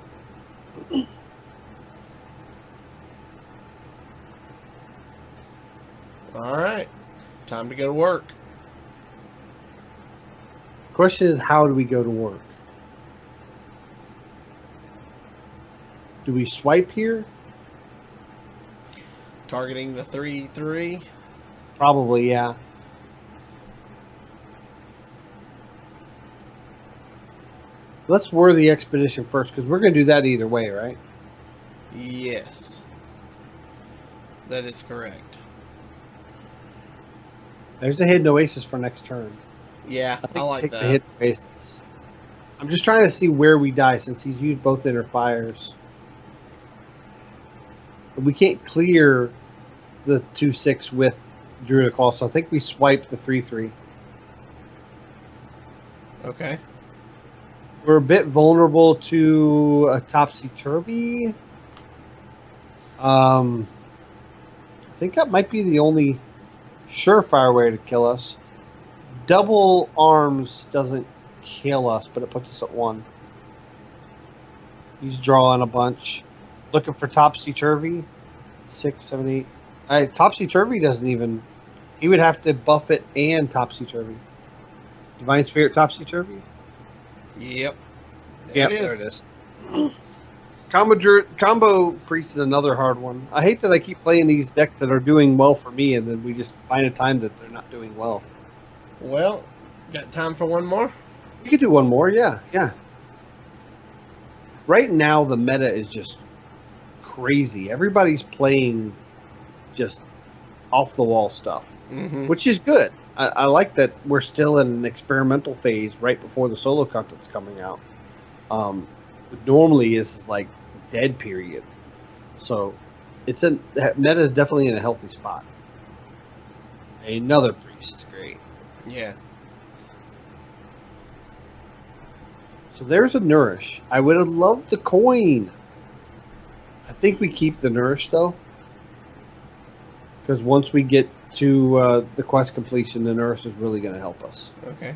Alright. Time to go to work. The question is, how do we go to work? Do we swipe here? Targeting the 3/3. Probably, yeah. Let's worthy expedition first, because we're going to do that either way, right? Yes. That is correct. There's the hidden oasis for next turn. Yeah, I like Pick that. the hidden oasis. I'm just trying to see where we die, since he's used both Inner Fires. But we can't clear the 2/6 with Druid of Claw, so I think we swipe the 3/3. Okay. We're a bit vulnerable to a topsy-turvy. I think that might be the only surefire way to kill us. Double arms doesn't kill us, but it puts us at 1. He's drawing a bunch. Looking for topsy-turvy. 6, 7, 8. Topsy-turvy doesn't even... He would have to buff it and topsy-turvy. Divine Spirit topsy-turvy? Yep. There it is. Combo Priest is another hard one. I hate that I keep playing these decks that are doing well for me, and then we just find a time that they're not doing well. Well, got time for one more? You could do one more, yeah. Right now, the meta is just crazy. Everybody's playing just off-the-wall stuff, which is good. I like that we're still in an experimental phase right before the solo content's coming out. Normally is like dead period, so meta is definitely in a healthy spot. Another priest, great. Yeah. So there's a nourish. I would have loved the coin. I think we keep the nourish though, because once we get to the quest completion, the nourish is really going to help us. Okay.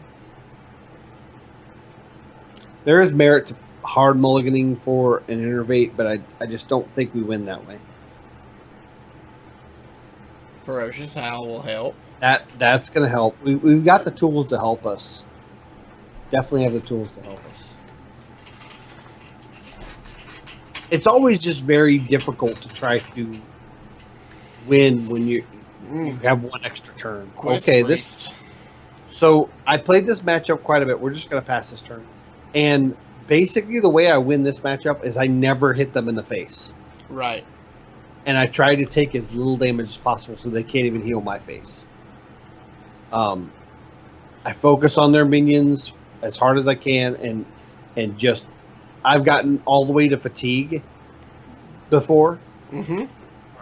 There is merit to hard mulliganing for an innervate, but I just don't think we win that way. Ferocious Howl will help. That's going to help. We've got the tools to help us. Definitely have the tools to help us. It's always just very difficult to try to win when you have one extra turn. Quest okay, Priest. So I played this matchup quite a bit. We're just going to pass this turn. And basically the way I win this matchup is I never hit them in the face. Right. And I try to take as little damage as possible so they can't even heal my face. I focus on their minions as hard as I can, and just I've gotten all the way to fatigue before.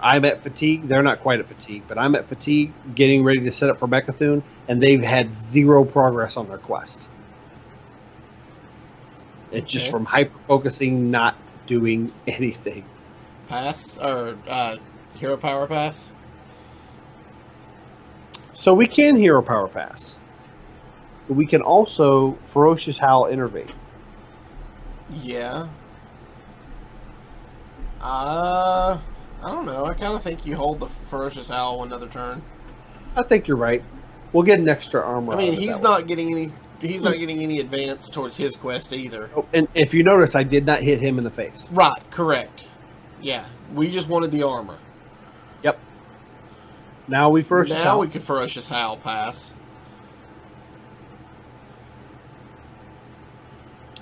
I'm at fatigue. They're not quite at fatigue, but I'm at fatigue, getting ready to set up for Mecha'thun, and they've had 0 progress on their quest. It's just from hyper focusing, not doing anything. Pass or hero power pass. So we can hero power pass. But we can also ferocious howl innervate. Yeah. I don't know. I kind of think you hold the ferocious howl another turn. I think you're right. We'll get an extra armor. I mean, he's not getting any. He's not getting any advance towards his quest either. Oh, and if you notice, I did not hit him in the face. Right. Correct. Yeah. We just wanted the armor. Yep. Now we ferocious howl. Now we can ferocious howl pass.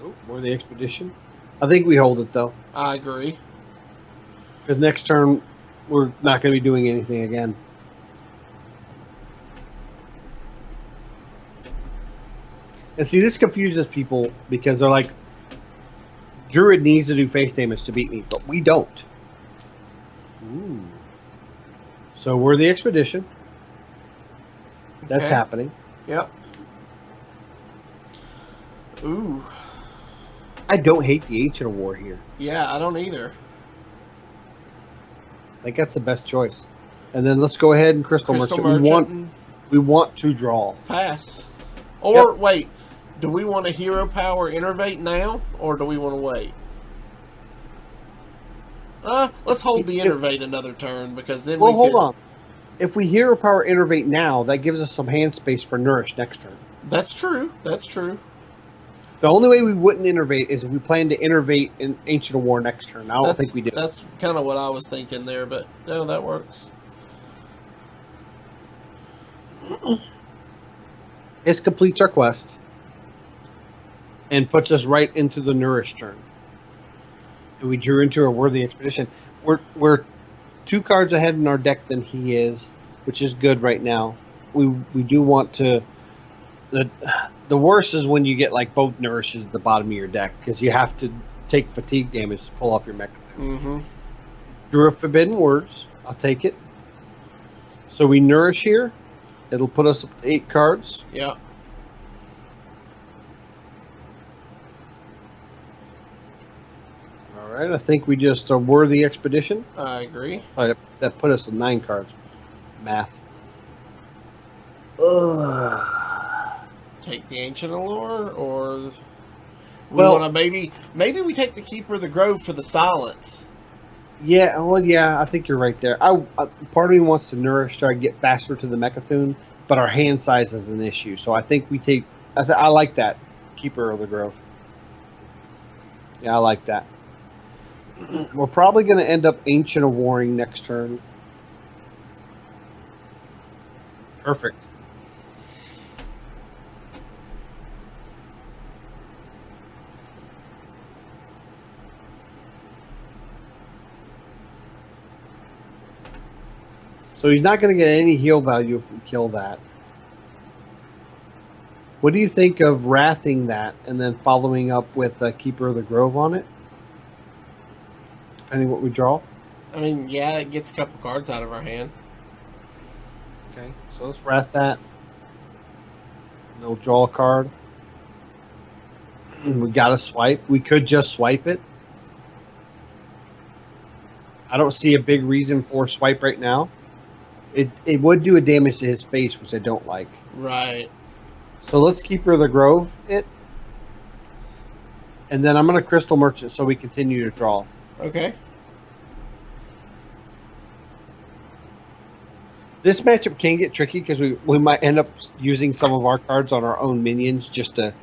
Oh, more the expedition. I think we hold it though. I agree. Because next turn we're not going to be doing anything again. And see, this confuses people because they're like, Druid needs to do face damage to beat me, but we don't. Ooh. So we're the expedition. That's happening. Yep. Ooh. I don't hate the Ancient of War here. Yeah, I don't either. I think that's the best choice. And then let's go ahead and Crystal Merchant. We want to draw. Pass. Or, wait, do we want to hero power innervate now, or do we want to wait? Let's hold the innervate another turn, because then hold on. If we hero power innervate now, that gives us some hand space for Nourish next turn. That's true. That's true. The only way we wouldn't innervate is if we plan to innervate in Ancient of War next turn. I don't think we do. That's kind of what I was thinking there, but no, that works. This completes our quest and puts us right into the Nourish turn. And we drew into a worthy expedition. We're 2 cards ahead in our deck than he is, which is good right now. We do want to. The worst is when you get like both Nourishes at the bottom of your deck because you have to take fatigue damage to pull off your Mecha'thun. Mm-hmm. Drew a Forbidden Words. I'll take it. So we Nourish here. It'll put us up to 8 cards. Yeah. All right. I think we just a worthy expedition. I agree. That put us at 9 cards. Math. Ugh. Take the Ancient Allure, or we want to maybe we take the Keeper of the Grove for the silence. Yeah, well, yeah, I think you're right there. Part of me wants to Nourish, try to get faster to the Mecha'thun, but our hand size is an issue. So I think we take. I like that Keeper of the Grove. Yeah, I like that. We're probably going to end up Ancient of Warring next turn. Perfect. So he's not going to get any heal value if we kill that. What do you think of wrathing that and then following up with Keeper of the Grove on it? Depending what we draw? I mean, yeah, it gets a couple cards out of our hand. Okay, so let's wrath that. And we'll draw a card. We got to swipe. We could just swipe it. I don't see a big reason for swipe right now. It would do a damage to his face, which I don't like. Right. So let's Keeper of the Grove it. And then I'm going to Crystal Merchant so we continue to draw. Okay. This matchup can get tricky because we might end up using some of our cards on our own minions just to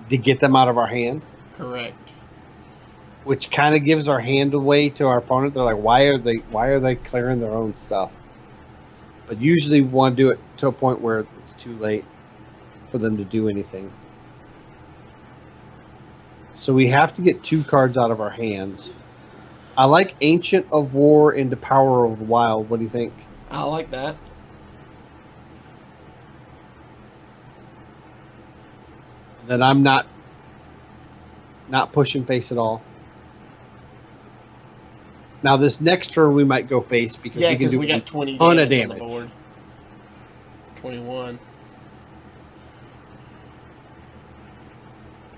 get them out of our hand. Correct. Which kind of gives our hand away to our opponent. They're like, why are they clearing their own stuff? But usually we want to do it to a point where it's too late for them to do anything. So we have to get 2 cards out of our hands. I like Ancient of War into Power of the Wild. What do you think? I like that. Then I'm not pushing face at all. Now this next turn we might go face because Yeah, we can because do we got 20 ton damage of damage on the board. 21.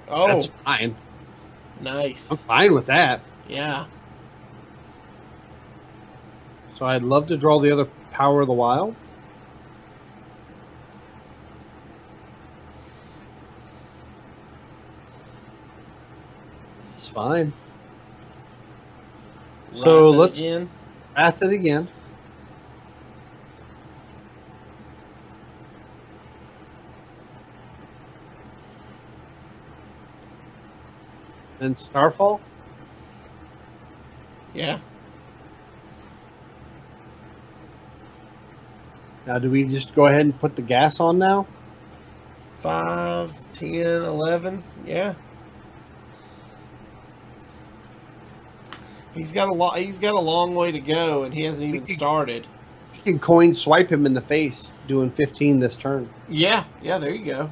Oh, That's fine. nice. I'm fine with that. Yeah. So I'd love to draw the other Power of the Wild. This is fine. So let's again. Wrath it again. And Starfall. Yeah. Now, do we just go ahead and put the gas on now? 5, 10, 11. Yeah. He's got a lot. He's got a long way to go, and he hasn't even started. You can coin swipe him in the face, doing 15 this turn. Yeah. Yeah. There you go.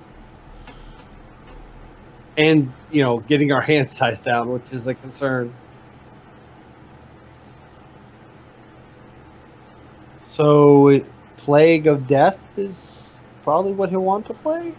And, you know, getting our hand size down, which is a concern. So, Plague of Death is probably what he'll want to play.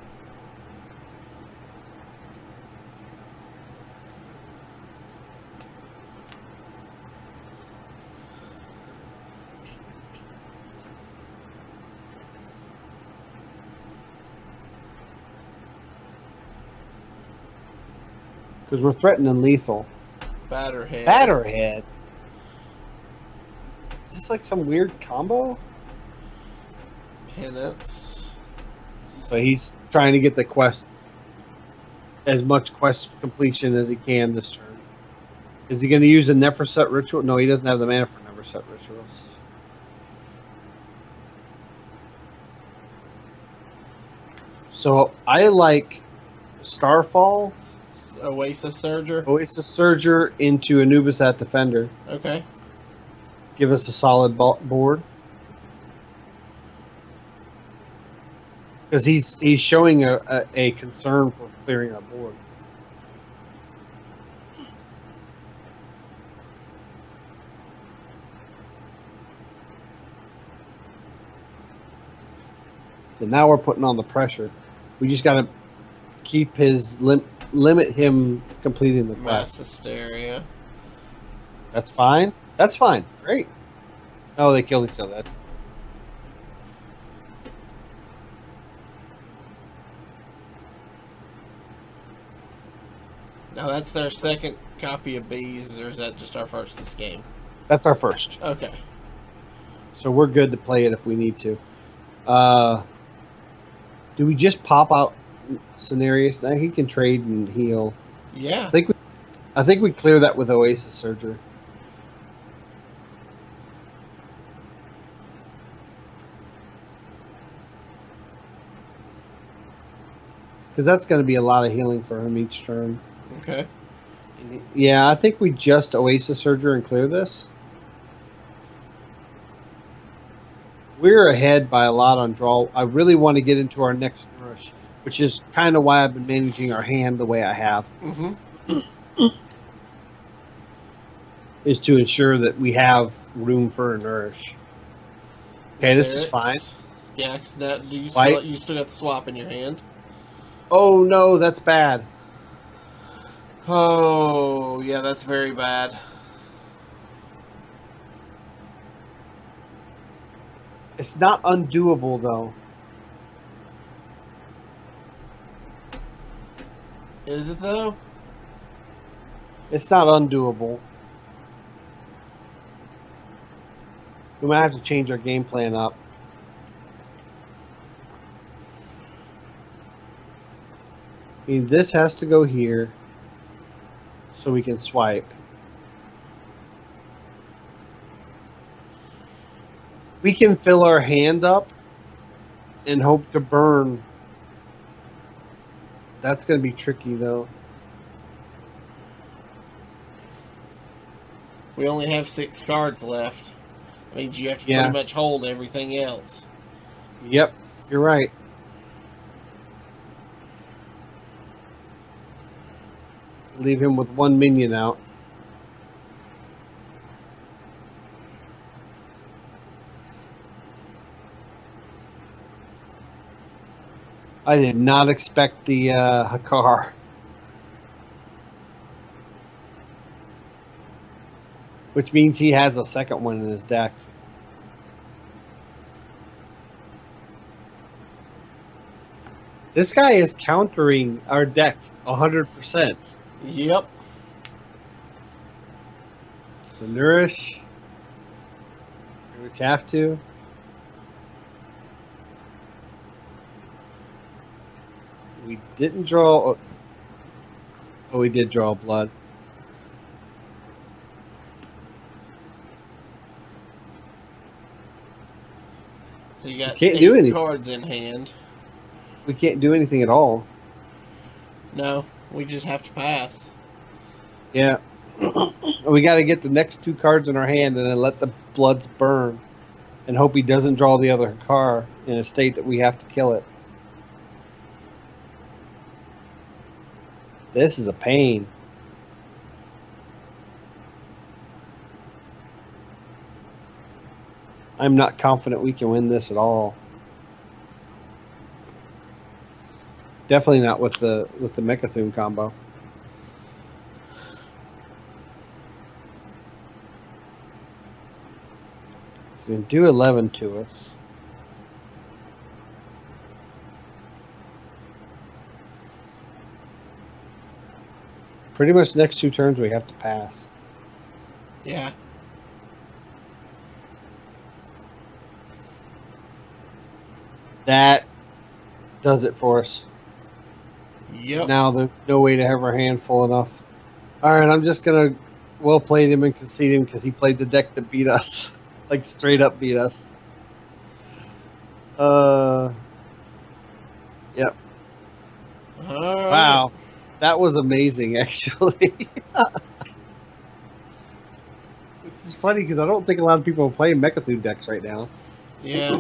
Because we're threatening lethal. Batterhead. Batterhead. Is this like some weird combo? Penance. So he's trying to get the quest, as much quest completion as he can this turn. Is he going to use a Neverset Ritual? No, he doesn't have the mana for Neverset Rituals. So I like Starfall, Oasis Surger. Oasis Surger into Anubisat Defender. Okay. Give us a solid board. Because he's showing a concern for clearing our board. So now we're putting on the pressure. We just got to keep his limit him completing the quest. Mass Hysteria. That's fine. That's fine. Great. Oh, they killed each other. Now that's their second copy of bees, or is that just our first this game? That's our first. Okay. So we're good to play it if we need to. Do we just pop out Cenarius? He can trade and heal. Yeah. I think we clear that with Oasis Surger. Because that's going to be a lot of healing for him each turn. Okay. Yeah, I think we just Oasis Surger and clear this. We're ahead by a lot on draw. I really want to get into our next nourish, which is kind of why I've been managing our hand the way I have. Mm-hmm. Is to ensure that we have room for a nourish. Okay, this is fine. Yeah, because that you still got the swap in your hand. Oh no, that's bad. Oh yeah, that's very bad. It's not undoable though. Is it though? It's not undoable. We might have to change our game plan up. I mean, this has to go here so we can swipe. We can fill our hand up and hope to burn. That's going to be tricky, though. We only have 6 cards left. That means you have to pretty much hold everything else. Yep, you're right. Leave him with 1 minion out. I did not expect the Hakar. Which means he has a second one in his deck. This guy is countering our deck 100%. Yep. So nourish. Which have to. We didn't draw. Oh, we did draw blood. So you got can't do 8 anything. cards in hand. We can't do anything at all. No, we just have to pass. Yeah. We got to get the next 2 cards in our hand and then let the bloods burn and hope he doesn't draw the other car in a state that we have to kill it. This is a pain. I'm not confident we can win this at all. Definitely not with the Mecha'thun combo. So you can do 11 to us. Pretty much next 2 turns we have to pass. Yeah. That does it for us. Yep. Now there's no way to have our hand full enough. Alright, I'm just going to well play him and concede him because he played the deck that beat us. Like straight up beat us. Yep. Wow. That was amazing, actually. This is funny because I don't think a lot of people are playing Mecha'thun decks right now. Yeah.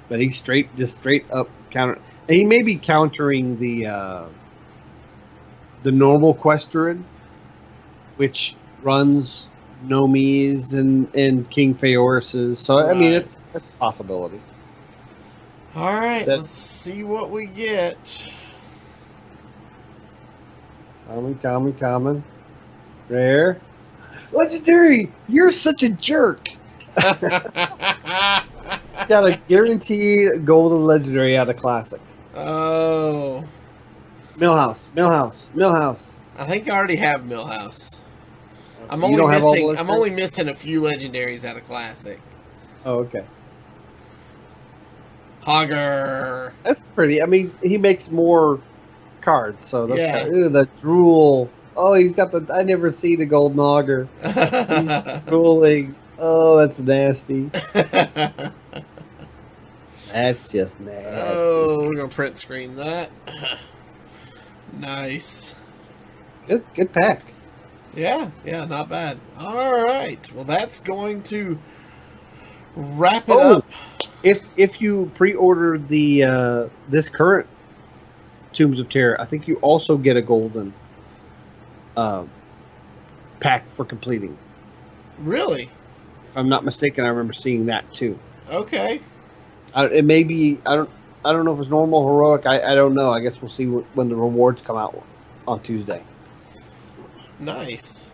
But he's just straight up counter. And he may be countering the normal Quest Druid, which runs Nomis and King Feorses. So, I mean, it's a possibility. All right, let's see what we get. Common. Rare. Legendary! You're such a jerk! Got a guaranteed golden legendary out of Classic. Oh. Millhouse. I think I already have Millhouse. I'm You don't have all the I'm only missing a few legendaries out of Classic. Oh, okay. Hogger. That's pretty. I mean, he makes more cards, so that's Yeah. kind of, the drool. Oh, he's got the. I never see the golden auger. He's drooling. Oh, that's nasty. That's just nasty. Oh, we're gonna print screen that. Nice. Good pack. Yeah, not bad. All right. Well, that's going to wrap it up. If you pre-order the this current Tombs of Terror, I think you also get a golden pack for completing. Really? If I'm not mistaken, I remember seeing that too. Okay. It may be. I don't know if it's normal, heroic. I don't know. I guess we'll see when the rewards come out on Tuesday. Nice.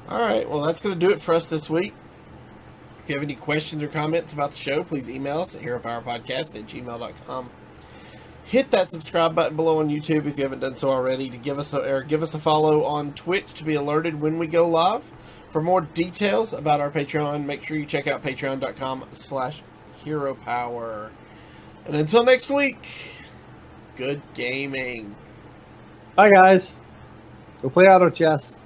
All right. Well, that's going to do it for us this week. If you have any questions or comments about the show, please email us at heropowerpodcast@gmail.com. Hit that subscribe button below on YouTube if you haven't done so already. To give us a follow on Twitch to be alerted when we go live. For more details about our Patreon, make sure you check out patreon.com/heropower. And until next week, good gaming. Bye, guys. Go play auto chess.